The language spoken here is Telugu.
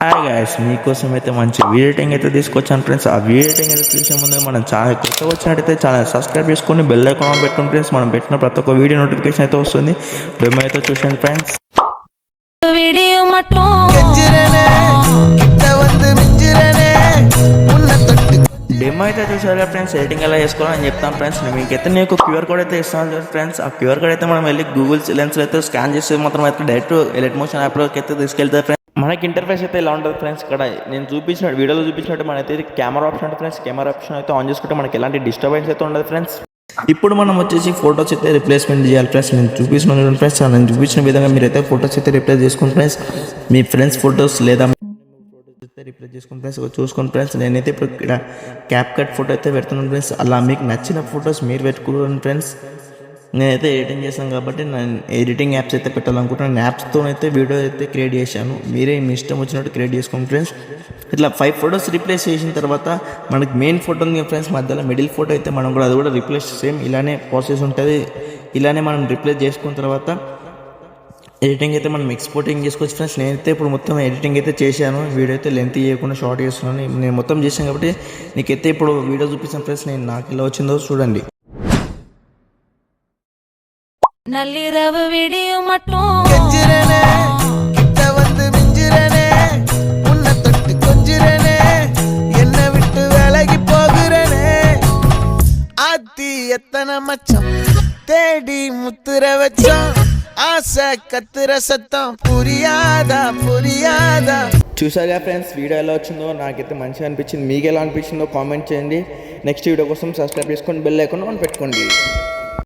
హాయ్ గైస్, మీకోసం అయితే మంచి వీడియో ఎడిటింగ్ అయితే తీసుకొచ్చాను ఫ్రెండ్స్. ఆ వీడియో ఎడిటింగ్ అయితే చూసే ముందు మనం ఛానల్ కొత్తగా వచ్చినట్టయితే ఛానల్ సబ్స్క్రైబ్ చేసుకొని బెల్ ఐకాన్ ఆన్ పెట్టుకుని ఫ్రెండ్స్. మనం పెట్టిన ప్రతి ఒక్క వీడియో నోటిఫికేషన్ అయితే వస్తుంది. డెమో అయితే చూసాను ఫ్రెండ్స్. வீடியோ மட்டும் డెమో అయితే చూసారా ఫ్రెండ్స్, ఎడిటింగ్ ఎలా చేసుకోవాలని చెప్తాను ఫ్రెండ్స్. మీకైతే నీకు క్యూఆర్ కోడ్ అయితే ఇస్తాను ఫ్రెండ్స్. ఆ క్యూఆర్ కోడ్ అయితే మనం వెళ్ళి గూగుల్ లెన్స్లో అయితే స్కాన్ చేసి మాత్రం అయితే డైరెక్ట్ ఎలైట్ మోషన్ యాప్లోకి అయితే తీసుకెళ్తాయి ఫ్రెండ్స్. మనకి ఇంటర్ఫేస్ అయితే ఇలా ఉంటుంది ఫ్రెండ్స్. ఇక్కడ నేను చూపించిన వీడియోలో చూపించినట్టు మనైతే కెమెరా ఆప్షన్ ఉంటుంది ఫ్రెండ్స్. కెమెరా ఆప్షన్ అయితే ఆన్ చేసుకుంటే మనకి ఎలాంటి డిస్టర్బెన్స్ అయితే ఉండదు ఫ్రెండ్స్. ఇప్పుడు మనం వచ్చేసి ఫొటోస్ అయితే రిప్లేస్మెంట్ చేయాలి ఫ్రెండ్స్. నేను చూపిస్తున్నాను ఫ్రెండ్స్. నేను చూపించిన విధంగా మీరైతే ఫొటోస్ అయితే రిప్లేస్ చేసుకోండి ఫ్రెండ్స్. మీ ఫ్రెండ్స్ ఫొటోస్ లేదా రిప్లేస్ చేసుకోండి ఫ్రెండ్స్. చూసుకోండి ఫ్రెండ్స్. నేనైతే ఇప్పుడు ఇక్కడ క్యాప్ కట్ ఫోటో అయితే పెడుతున్నాను ఫ్రెండ్స్. అలా మీకు నచ్చిన ఫొటోస్ మీరు పెట్టుకోండి ఫ్రెండ్స్. నేనైతే ఎడిటింగ్ చేశాను కాబట్టి నేను ఎడిటింగ్ యాప్స్ అయితే పెట్టాలనుకుంటున్నాను. యాప్స్తో అయితే వీడియో అయితే క్రియేట్ చేశాను. మీరే మీ ఇష్టం వచ్చినట్టు క్రియేట్ చేసుకోండి ఫ్రెండ్స్. ఇట్లా 5 ఫొటోస్ రిప్లేస్ చేసిన తర్వాత మనకి మెయిన్ ఫోటో ఉంది ఫ్రెండ్స్, మధ్యలో మిడిల్ ఫోటో అయితే మనం కూడా అది కూడా రిప్లేస్ సేమ్ ఇలానే ప్రాసెస్ ఉంటుంది. ఇలానే మనం రిప్లేస్ చేసుకున్న తర్వాత ఎడిటింగ్ అయితే మనం ఎక్స్పోర్టింగ్ చేసుకోవచ్చు ఫ్రెండ్స్. నేనైతే ఇప్పుడు మొత్తం ఎడిటింగ్ అయితే చేశాను. వీడియో అయితే లెంత్ చేయకుండా షార్ట్ చేస్తున్నాను. నేను మొత్తం చేశాను కాబట్టి నీకైతే ఇప్పుడు వీడియో చూపిస్తాను ఫ్రెండ్స్. నేను నాకు ఎలా వచ్చిందో చూడండి. நள்ளிரவு வீடியோ மட்டும் எத்தனை மச்சம் தேடி முத்துற வச்சோம் ఆశ కత్తిర సత్తం పురియాదా. చూసారుగా ఫ్రెండ్స్, వీడియో ఎలా వచ్చిందో నాకైతే మంచిగా అనిపించింది. మీకు ఎలా అనిపించిందో కామెంట్ చేయండి. నెక్స్ట్ వీడియో కోసం సబ్స్క్రైబ్ చేసుకొని బెల్ ఐకాన్ ఆన్ పెట్టుకోండి.